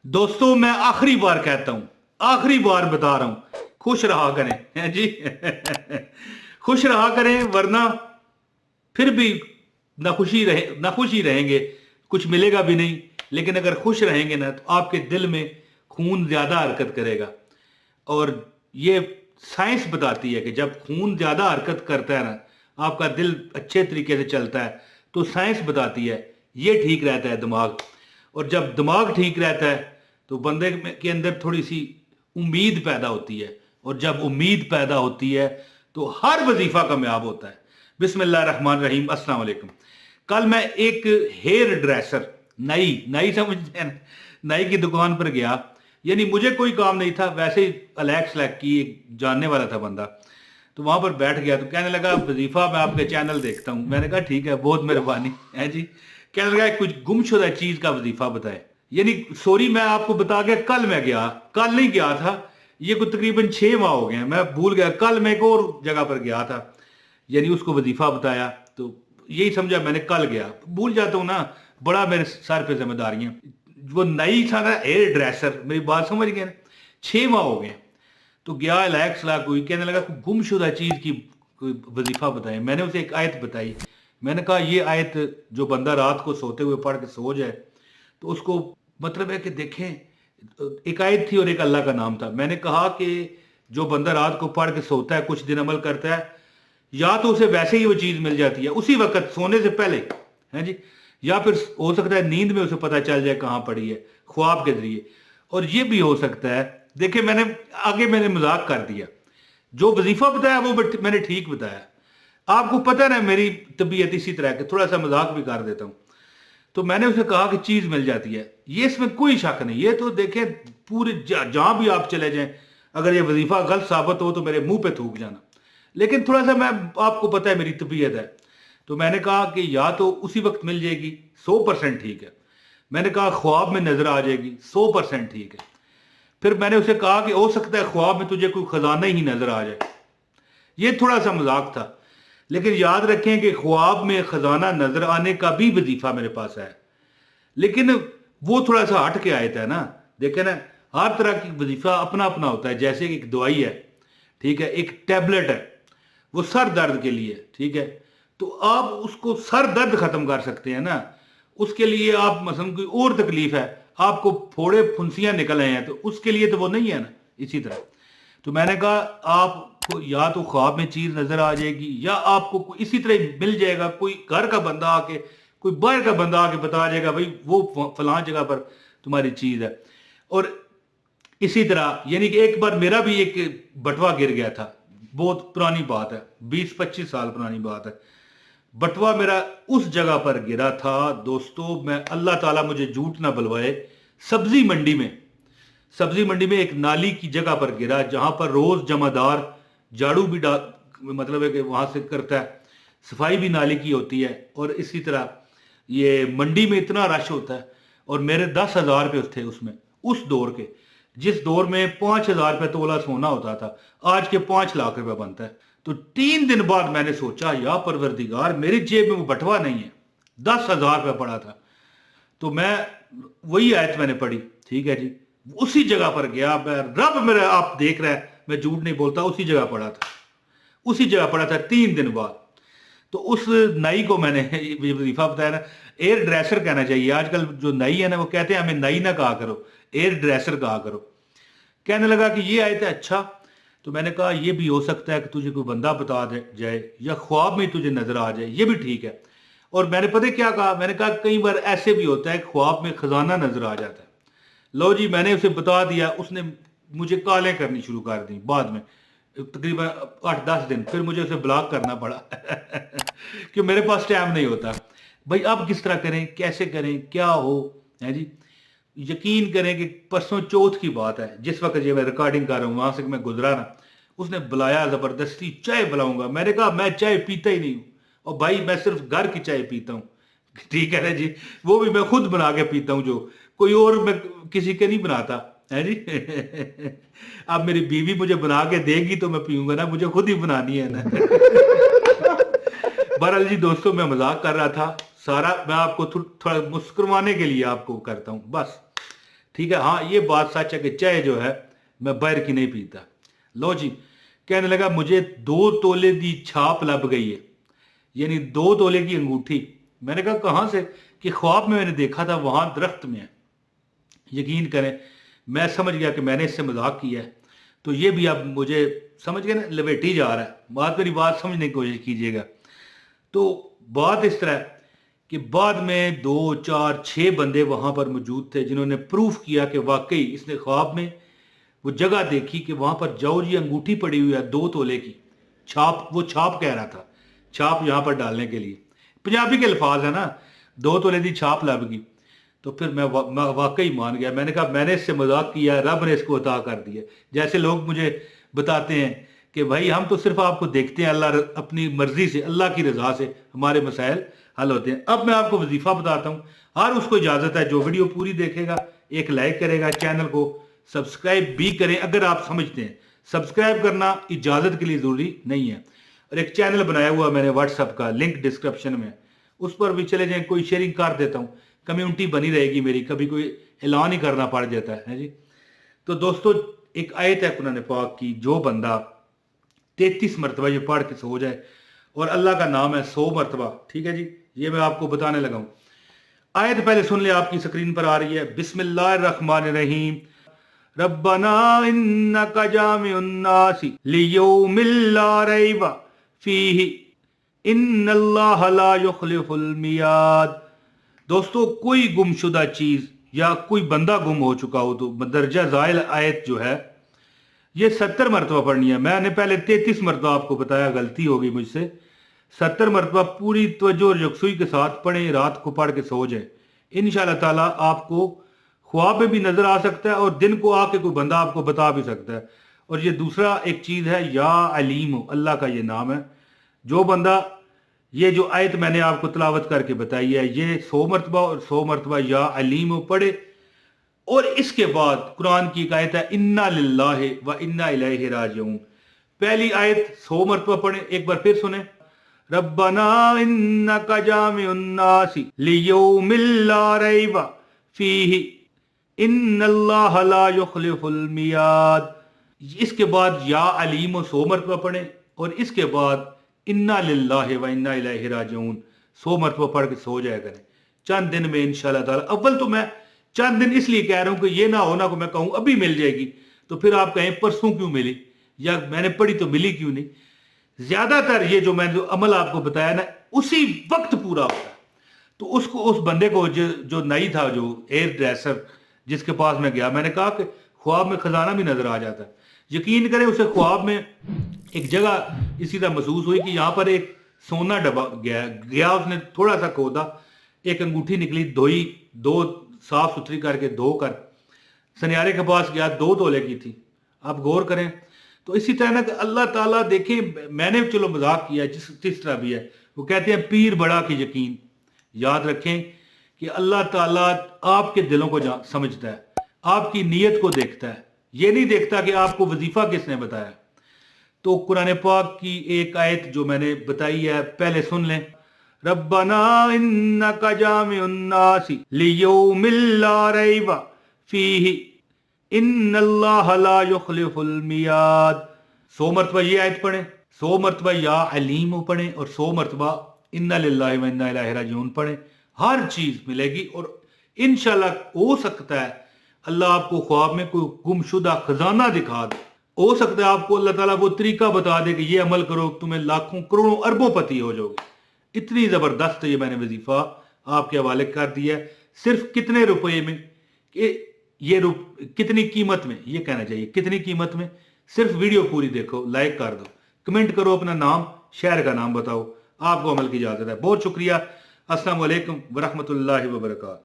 दोस्तों मैं आखिरी बार कहता हूं, आखिरी बार बता रहा हूं, खुश रहा करें हैं जी। खुश रहा करें, वरना फिर भी ना खुशी रहेंगे, कुछ मिलेगा भी नहीं। लेकिन अगर खुश रहेंगे ना तो आपके दिल में खून ज्यादा हरकत करेगा। और ये साइंस बताती है कि जब खून ज्यादा हरकत करता है ना, आपका दिल अच्छे तरीके से चलता है, तो साइंस बताती है ये ठीक रहता है दिमाग। और जब दिमाग ठीक रहता है तो बंदे के अंदर थोड़ी सी उम्मीद पैदा होती है, और जब उम्मीद पैदा होती है तो हर वजीफा कामयाब होता है। बिस्मिल्लाह रहमान रहीम, अस्सलाम वालेकुम। कल मैं एक हेयर ड्रेसर, नई नई समझते हैं, नई की दुकान पर गया। यानी मुझे कोई काम नहीं था, वैसे ही अलेक्स लैक की एक जानने वाला था बंदा, तो वहां पर बैठ गया। तो कहने लगा वजीफा मैं आपके चैनल देखता हूँ। मैंने कहा ठीक है, बहुत मेहरबानी है जी। कहने लगा कुछ गुमशुदा चीज का वजीफा बताए। यानी सॉरी, मैं आपको बता गया, कल मैं गया, कल नहीं गया था, ये कुछ तकरीबन 6 माह हो गए हैं, मैं भूल गया। कल मैं एक और जगह पर गया था, यानी उसको वजीफा बताया, तो यही समझा मैंने कल गया। भूल जाता हूँ ना, बड़ा मेरे सर पे जिम्मेदारियां। वो नई था ना हेयर ड्रेसर, मेरी बात समझ गए ना। 6 माह हो गए। तो गया, लायक सलाह कोई, कहने लगा कोई गुमशुदा चीज की कोई वजीफा बताए। मैंने उसे एक आयत बताई। मैंने कहा ये आयत जो बंदा रात को सोते हुए पढ़ के सो जाए तो उसको मतलब है कि देखें, एक आयत थी और एक अल्लाह का नाम था। मैंने कहा कि जो बंदा रात को पढ़ के सोता है, कुछ दिन अमल करता है, या तो उसे वैसे ही वो चीज मिल जाती है उसी वक्त सोने से पहले, है जी, या फिर हो सकता है नींद में उसे पता चल जाए कहां पड़ी है, ख्वाब के जरिए। और ये भी हो सकता है, देखिए मैंने मजाक कर दिया। जो वजीफा बताया वो मैंने ठीक बताया। आपको पता है ना मेरी तबीयत इसी तरह के, थोड़ा सा मजाक भी कर देता हूं। तो मैंने उसे कहा कि चीज मिल जाती है, ये इसमें कोई शक नहीं। ये तो देखें, पूरे जहां भी आप चले जाएं, अगर ये वजीफा गलत साबित हो तो मेरे मुंह पे थूक जाना। लेकिन थोड़ा सा मैं, आपको पता है मेरी तबीयत है, तो मैंने कहा कि या तो उसी वक्त मिल जाएगी, 100% ठीक है। मैंने कहा ख्वाब में नजर आ जाएगी, 100% ठीक है। फिर मैंने उसे कहा कि हो सकता है ख्वाब में तुझे कोई खजाना ही नजर आ जाए। ये थोड़ा सा मजाक था, लेकिन याद रखें कि ख्वाब में खजाना नजर आने का भी वजीफा मेरे पास है। लेकिन वो थोड़ा सा हट के आया था ना। देखे ना, हर तरह की वजीफा अपना अपना होता है। जैसे कि एक दवाई है, ठीक है, एक टैबलेट है, वो सर दर्द के लिए, ठीक है। तो आप उसको सर दर्द खत्म कर सकते हैं ना। उसके लिए आप मसलन कोई और तकलीफ है, आपको फोड़े फुंसियां निकल आए हैं, तो उसके लिए तो वो नहीं है ना। इसी तरह तो मैंने कहा आपको या तो ख्वाब में चीज नजर आ जाएगी, या आपको इसी तरह मिल जाएगा, कोई घर का बंदा आके, कोई बाहर का बंदा आके बता जाएगा भाई वो फलां जगह पर तुम्हारी चीज है। और इसी तरह यानी कि एक बार मेरा भी एक बटवा गिर गया था। बहुत पुरानी बात है, 20-25 साल पुरानी बात है। बटवा मेरा उस जगह पर गिरा था दोस्तों, मैं अल्लाह ताला मुझे झूठ ना बुलवाए, सब्जी मंडी में, सब्जी मंडी में एक नाली की जगह पर गिरा, जहां पर रोज जमादार झाड़ू भी डाल, मतलब है कि वहां से करता है, सफाई भी नाली की होती है। और इसी तरह ये मंडी में इतना रश होता है। और मेरे 10,000 रुपये थे उसमें, उस दौर के, जिस दौर में 5,000 रुपये तोला सोना होता था, आज के 5 लाख रुपए बनता है। तो 3 दिन बाद मैंने सोचा या परवरदिगार, मेरी जेब में वो बटवा नहीं है, 10,000 रुपये पड़ा था। तो मैं वही आयत मैंने पढ़ी, ठीक है जी, उसी जगह पर गया मैं, रब मेरा, आप देख रहे हैं मैं झूठ नहीं बोलता, उसी जगह पड़ा था, उसी जगह पड़ा था 3 दिन बाद। तो उस नाई को मैंने ये वजीफा बताया ना, एयर ड्रेसर कहना चाहिए। आजकल जो नाई है ना, वो कहते हैं हमें नाई ना कहा करो, एयर ड्रेसर कहा करो। कहने लगा कि ये आयत है, अच्छा। तो मैंने कहा ये भी हो सकता है कि तुझे कोई बंदा बता दे जाए, या ख्वाब में तुझे नजर आ जाए, ये भी ठीक है। और मैंने पता है क्या कहा, मैंने कहा कई बार ऐसे भी होता है ख्वाब में खजाना नजर आ जाता है। लो जी, मैंने उसे बता दिया, उसने मुझे कॉलें करनी शुरू कर दी बाद में, तकरीबन 8-10 दिन। फिर मुझे उसे ब्लॉक करना पड़ा कि मेरे पास टाइम नहीं होता। भाई अब किस तरह करें, कैसे करें, क्या हो, है जी। यकीन करें कि परसों चौथ की बात है, जिस वक्त ये मैं रिकॉर्डिंग कर रहा हूँ, वहां से मैं गुजरा ना, उसने बुलाया जबरदस्ती, चाय बुलाऊंगा। मैंने कहा मैं चाय पीता ही नहीं हूँ, और भाई मैं सिर्फ घर की चाय पीता हूँ, ठीक है ना जी। वो भी मैं खुद बना के पीता हूँ, जो कोई और मैं किसी के नहीं बनाता, है जी। अब मेरी बीवी मुझे बना के देगी तो मैं पीऊंगा ना, मुझे खुद ही बनानी है ना। बहरहाल जी दोस्तों, मैं मजाक कर रहा था, सारा मैं आपको थोड़ा मुस्कुराने के लिए आपको करता हूँ बस। ٹھیک ہے, ہاں یہ بات سچ ہے کہ چائے جو ہے میں باہر کی نہیں پیتا. لو جی, کہنے لگا مجھے 2 تولے دی چھاپ لب گئی ہے, یعنی 2 تولے کی انگوٹھی. میں نے کہا کہاں سے؟ کہ خواب میں نے دیکھا تھا وہاں درخت میں ہے. یقین کریں میں سمجھ گیا کہ میں نے اس سے مذاق کیا ہے, تو یہ بھی اب مجھے سمجھ گئے نا لپیٹی جا رہا ہے. میری بات سمجھنے کی کوشش کیجیے گا. تو بات اس طرح ہے کہ بعد میں 2 4 6 بندے وہاں پر موجود تھے جنہوں نے پروف کیا کہ واقعی اس نے خواب میں وہ جگہ دیکھی کہ وہاں پر جاؤ جی انگوٹھی پڑی ہوئی ہے 2 تولے کی چھاپ. وہ چھاپ کہہ رہا تھا, چھاپ یہاں پر ڈالنے کے لیے پنجابی کے الفاظ ہے نا, 2 تولے دی چھاپ لب گئی. تو پھر میں واقعی مان گیا. میں نے کہا میں نے اس سے مذاق کیا, رب نے اس کو عطا کر دیا. جیسے لوگ مجھے بتاتے ہیں کہ بھائی ہم تو صرف آپ کو دیکھتے ہیں, اللہ اپنی مرضی سے اللہ کی رضا سے ہمارے مسائل حل ہوتے ہیں. اب میں آپ کو وظیفہ بتاتا ہوں. ہر اس کو اجازت ہے جو ویڈیو پوری دیکھے گا ایک لائک کرے گا, چینل کو سبسکرائب بھی کریں اگر آپ سمجھتے ہیں. سبسکرائب کرنا اجازت کے لیے ضروری نہیں ہے. اور ایک چینل بنایا ہوا میں نے واٹس ایپ کا, لنک ڈسکرپشن میں, اس پر بھی چلے جائیں, کوئی شیئرنگ کر دیتا ہوں, کمیونٹی بنی رہے گی میری, کبھی کوئی اعلان ہی کرنا پڑ جاتا ہے جی. تو دوستو ایک آیت ہے قرآن پاک کی, جو بندہ 33 مرتبہ یہ پڑھ کے سو جائے, اور اللہ کا نام ہے 100 مرتبہ. ٹھیک ہے جی, یہ میں آپ کو بتانے لگا ہوں. آیت پہلے سن لیں, آپ کی سکرین پر آ رہی ہے. بسم اللہ الرحمن الرحیم. ربنا انک جامع الناس لیوم لا ریب فیہ ان اللہ لا یخلف المیعاد. دوستو کوئی گمشدہ چیز یا کوئی بندہ گم ہو چکا ہو تو درجہ زائل آیت جو ہے یہ 70 مرتبہ پڑھنی ہے. میں نے پہلے 33 مرتبہ آپ کو بتایا, غلطی ہوگی مجھ سے. 70 مرتبہ پوری توجہ اور یکسوئی کے ساتھ پڑھیں, رات کو پڑھ کے سو جائیں. انشاءاللہ تعالیٰ آپ کو خواب میں بھی نظر آ سکتا ہے اور دن کو آ کے کوئی بندہ آپ کو بتا بھی سکتا ہے. اور یہ دوسرا ایک چیز ہے, یا علیم, اللہ کا یہ نام ہے. جو بندہ یہ جو آیت میں نے آپ کو تلاوت کر کے بتائی ہے یہ 100 مرتبہ اور 100 مرتبہ یا علیم پڑھے. اور اس کے بعد قرآن کی ایک آیت ہے انا للہ و انا الیہ راجعون. پہلی آیت 100 مرتبہ پڑھیں, ایک بار پھر سنیں. ربنا انک جامع الناس لیوم لا ریب فیہ ان اللہ لا یخلف المیعاد. اس کے بعد یا علیم 100 مرتبہ پڑھیں, اور اس کے بعد انا للہ و انا الیہ راجعون 100 مرتبہ پڑھ کے سو جایا کریں. چند دن میں انشاءاللہ تعالی, اول تو میں چند دن اس لیے کہہ رہا ہوں کہ یہ نہ ہونا کہ میں کہوں ابھی مل جائے گی تو پھر آپ کہیں پرسوں کیوں ملی, یا میں نے پڑھی تو ملی کیوں نہیں. زیادہ تر یہ جو میں نے عمل آپ کو بتایا نا اسی وقت پورا ہوتا ہے. تو اس بندے کو جو نئی تھا, جو ایئر ڈریسر جس کے پاس میں گیا, میں نے کہا کہ خواب میں خزانہ بھی نظر آ جاتا ہے. یقین کریں اسے خواب میں ایک جگہ اسی طرح محسوس ہوئی کہ یہاں پر ایک سونا ڈبا گیا. اس نے تھوڑا سا کھودا, ایک انگوٹھی نکلی, دھوئی, 2 صاف ستھری کر کے دھو کر سنیارے کے پاس گیا, 2 تولے کی تھی. آپ غور کریں. تو اسی طرح نا کہ اللہ تعالیٰ دیکھیں, میں نے چلو مذاق کیا جس طرح بھی ہے, وہ کہتے ہیں پیر بڑا کی یقین. یاد رکھیں کہ اللہ تعالیٰ آپ کے دلوں کو سمجھتا ہے, آپ کی نیت کو دیکھتا ہے, یہ نہیں دیکھتا کہ آپ کو وظیفہ کس نے بتایا. تو قرآن پاک کی ایک آیت جو میں نے بتائی ہے پہلے سن لیں. ربنا انک جامع الناس لیوم لا ریب فیہ ان اللہ لا یخلف المیعاد. 100 مرتبہ یہ آیت پڑھیں, 100 مرتبہ یا علیم پڑھیں, اور 100 مرتبہ انا للہ و انا الیہ راجعون پڑھیں. ہر چیز ملے گی. اور انشاءاللہ ہو سکتا ہے اللہ آپ کو خواب میں کوئی گمشدہ خزانہ دکھا دے. ہو سکتا ہے آپ کو اللہ تعالیٰ وہ طریقہ بتا دے کہ یہ عمل کرو تمہیں لاکھوں کروڑوں اربوں پتی ہو جاؤ گے. اتنی زبردست یہ میں نے وظیفہ آپ کے حوالے کر دیا ہے. صرف کتنے روپے میں, کہ یہ کتنی قیمت میں, یہ کہنا چاہیے کتنی قیمت میں. صرف ویڈیو پوری دیکھو, لائک کر دو, کمنٹ کرو, اپنا نام, شہر کا نام بتاؤ, آپ کو عمل کی اجازت ہے. بہت شکریہ. السلام علیکم ورحمۃ اللہ وبرکاتہ.